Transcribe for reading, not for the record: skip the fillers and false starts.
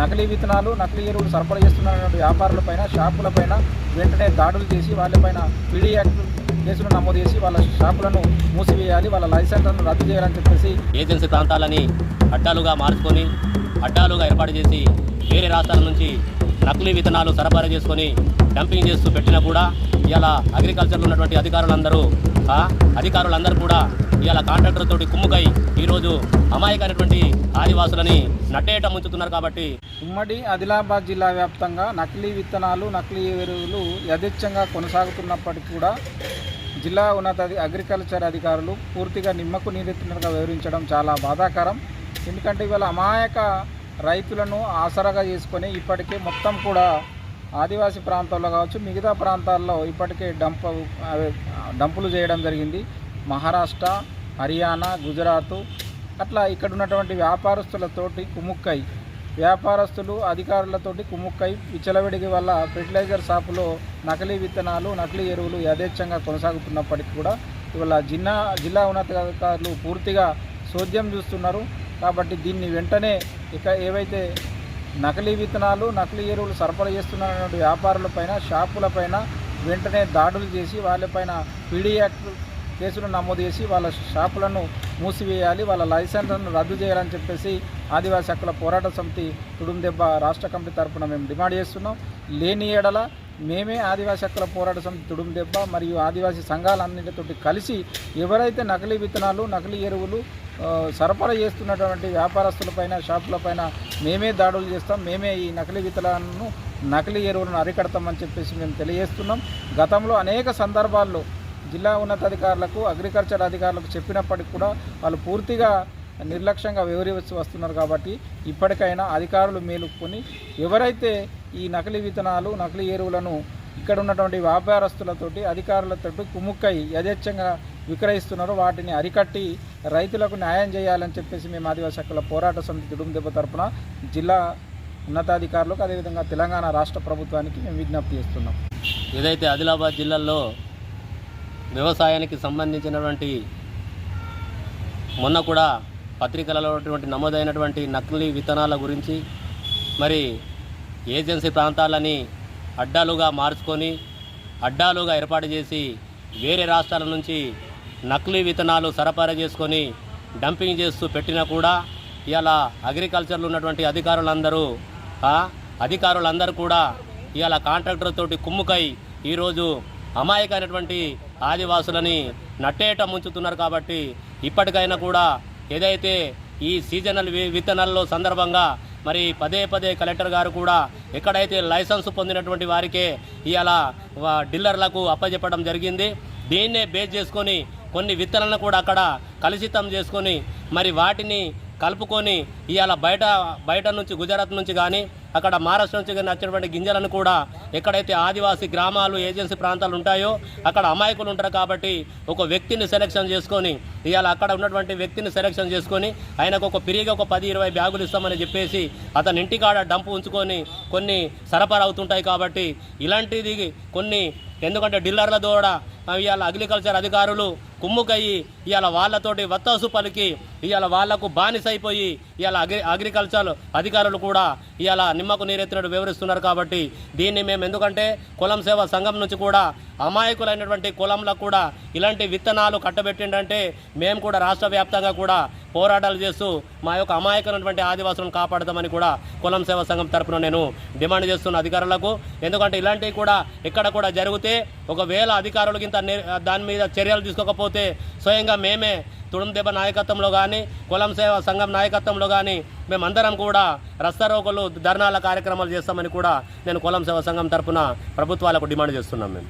నకిలీ విత్తనాలు నకిలీ ఎరువులు సరఫరా చేస్తున్నటువంటి వ్యాపారులపైన షాపులపైన వెంటనే దాడులు చేసి వాళ్ళపైన పీడీ యాక్ట్ కేసులు నమోదు చేసి వాళ్ళ షాపులను మూసివేయాలి, వాళ్ళ లైసెన్స్లను రద్దు చేయాలని చెప్పేసి ఏజెన్సీ ప్రాంతాలని అడ్డాలుగా మార్చుకొని అడ్డాలుగా ఏర్పాటు చేసి వేరే రాష్ట్రాల నుంచి నకిలీ విత్తనాలు సరఫరా చేసుకొని డంపింగ్ చేస్తూ పెట్టినా కూడా ఇవాళ అగ్రికల్చర్లో ఉన్నటువంటి అధికారులందరూ కూడా ఇవాళ కాంట్రాక్టర్ తోటి కుమ్ముకై ఈరోజు అమాయకమైనటువంటి ఆదివాసులని నట్టేట ముంచుతున్నారు. కాబట్టి ఉమ్మడి ఆదిలాబాద్ జిల్లా వ్యాప్తంగా నకిలీ విత్తనాలు నకిలీ ఎరువులు యథేచ్ఛంగా కొనసాగుతున్నప్పటికీ కూడా జిల్లా అగ్రికల్చర్ అధికారులు పూర్తిగా నిమ్మకు నీరెత్తినట్టుగా వివరించడం చాలా బాధాకరం. ఎందుకంటే ఇవాళ అమాయక రైతులను ఆసరాగా చేసుకొని ఇప్పటికే మొత్తం కూడా ఆదివాసీ ప్రాంతాల్లో కావచ్చు మిగతా ప్రాంతాల్లో ఇప్పటికే డంపులు చేయడం జరిగింది. మహారాష్ట్ర, హర్యానా, గుజరాత్ అట్లా ఇక్కడ ఉన్నటువంటి వ్యాపారస్తులతోటి కుముక్కై వ్యాపారస్తులు అధికారులతోటి కుముక్కై విచ్చలవిడికి వల్ల ఫెర్టిలైజర్ షాపులో నకిలీ విత్తనాలు నకిలీ ఎరువులు యథేచ్ఛంగా కొనసాగుతున్నప్పటికీ కూడా ఇవాళ జిల్లా ఉన్నతాధికారులు పూర్తిగా చోద్యం చూస్తున్నారు. కాబట్టి దీన్ని వెంటనే ఏవైతే నకిలీ విత్తనాలు నకిలీ ఎరువులు సరఫరా చేస్తున్నటువంటి వ్యాపారులపైన షాపులపైన వెంటనే దాడులు చేసి వాళ్ళపైన పీడీ యాక్ట్ కేసులు నమోదు చేసి వాళ్ళ షాపులను మూసివేయాలి, వాళ్ళ లైసెన్స్లను రద్దు చేయాలని చెప్పేసి ఆదివాసీ హక్కుల పోరాట సమితి తుడుందెబ్బ రాష్ట్ర కమిటీ తరఫున మేము డిమాండ్ చేస్తున్నాం. లేని ఏడల మేమే ఆదివాసీ హక్కుల పోరాట సమితి తుడుందెబ్బ మరియు ఆదివాసీ సంఘాలన్నింటితోటి కలిసి ఎవరైతే నకిలీ విత్తనాలు నకిలీ ఎరువులు సరఫరా చేస్తున్నటువంటి వ్యాపారస్తులపైన షాపులపైన మేమే దాడులు చేస్తాం, మేమే ఈ నకిలీ విత్తనాలను నకిలీ ఎరువులను అరికడతామని చెప్పేసి మేము తెలియజేస్తున్నాం. గతంలో అనేక సందర్భాల్లో జిల్లా ఉన్నతాధికారులకు అగ్రికల్చర్ అధికారులకు చెప్పినప్పటికీ కూడా వాళ్ళు పూర్తిగా నిర్లక్ష్యంగా వివరించి వస్తున్నారు. కాబట్టి ఇప్పటికైనా అధికారులు మేలుకొని ఎవరైతే ఈ నకిలీ విత్తనాలు నకిలీ ఎరువులను ఇక్కడ ఉన్నటువంటి వ్యాపారస్తులతోటి అధికారులతో కుముక్కై యథేచ్ఛంగా విక్రయిస్తున్నారో వాటిని అరికట్టి రైతులకు న్యాయం చేయాలని చెప్పేసి మేము ఆదివాసీ హక్కుల పోరాట సమితి తుడుందెబ్బ తరపున జిల్లా ఉన్నతాధికారులకు అదేవిధంగా తెలంగాణ రాష్ట్ర ప్రభుత్వానికి మేము విజ్ఞప్తి చేస్తున్నాం. ఏదైతే ఆదిలాబాద్ జిల్లాలో వ్యవసాయానికి సంబంధించినటువంటి మొన్న కూడా పత్రికలలో నమోదైనటువంటి నకిలీ విత్తనాల గురించి మరి ఏజెన్సీ ప్రాంతాలని అడ్డాలుగా మార్చుకొని అడ్డాలుగా ఏర్పాటు చేసి వేరే రాష్ట్రాల నుంచి నకిలీ విత్తనాలు సరఫరా చేసుకొని డంపింగ్ చేస్తూ పెట్టినా కూడా ఇవాళ అగ్రికల్చర్లో ఉన్నటువంటి అధికారులందరూ కూడా ఇవాళ కాంట్రాక్టర్ తోటి కుమ్ముకై ఈరోజు అమాయకమైనటువంటి ఆదివాసులని నట్టేట ముంచుతున్నారు. కాబట్టి ఇప్పటికైనా కూడా ఏదైతే ఈ సీజనల్ విత్తనాల్లో సందర్భంగా మరి పదే కలెక్టర్ గారు కూడా ఎక్కడైతే లైసెన్స్ పొందినటువంటి వారికే ఇవాళ డీలర్లకు అప్పచెప్పడం జరిగింది. దీన్నే బేస్ చేసుకొని కొన్ని విత్తనాలను కూడా అక్కడ కలుషితం చేసుకొని మరి వాటిని కలుపుకొని ఇవాళ బయట నుంచి గుజరాత్ నుంచి కానీ అక్కడ మహారాష్ట్ర నుంచి కానీ వచ్చినటువంటి గింజలను కూడా ఎక్కడైతే ఆదివాసీ గ్రామాలు ఏజెన్సీ ప్రాంతాలు ఉంటాయో అక్కడ అమాయకులు ఉంటారు. కాబట్టి ఒక వ్యక్తిని సెలెక్షన్ చేసుకొని ఇవాళ అక్కడ ఉన్నటువంటి వ్యక్తిని సెలెక్షన్ చేసుకొని ఆయనకు ఒక పిరిగి ఒక 10-20 బ్యాగులు ఇస్తామని చెప్పేసి అతని ఇంటికాడ డంపు ఉంచుకొని కొన్ని సరఫరా అవుతుంటాయి. కాబట్టి ఇలాంటిది కొన్ని ఎందుకంటే డీలర్ల ద్వారా ఇవాళ అగ్రికల్చర్ అధికారులు కుమ్ముకయ్యి ఇవాళ వాళ్ళతోటి వత్తాసు పలికి ఇవాళ వాళ్లకు బానిసైపోయి ఇవాళ అగ్రికల్చర్ అధికారులు కూడా ఇవాళ నిమ్మకు నీరెత్తినట్టు వివరిస్తున్నారు. కాబట్టి దీన్ని మేము ఎందుకంటే కులం సేవా సంఘం నుంచి కూడా అమాయకులైనటువంటి కులంలకు కూడా ఇలాంటి విత్తనాలు కట్టబెట్టిండంటే మేము కూడా రాష్ట్ర వ్యాప్తంగా కూడా పోరాటాలు చేస్తూ మా యొక్క అమాయకమైనటువంటి ఆదివాసులను కాపాడదామని కూడా కులం సేవా సంఘం తరపున నేను డిమాండ్ చేస్తున్న అధికారులకు. ఎందుకంటే ఇలాంటివి కూడా ఎక్కడ కూడా జరిగితే ఒకవేళ అధికారులకి దాని మీద చర్యలు తీసుకోకపోతే స్వయంగా మేమే తుడుందెబ్బ నాయకత్వంలో కానీ కులం సేవా సంఘం నాయకత్వంలో కానీ మేమందరం కూడా రస్తారోకోలు ధర్నాల కార్యక్రమాలు చేస్తామని కూడా నేను కులం సేవా సంఘం తరపున ప్రభుత్వాలకు డిమాండ్ చేస్తున్నాం. మేము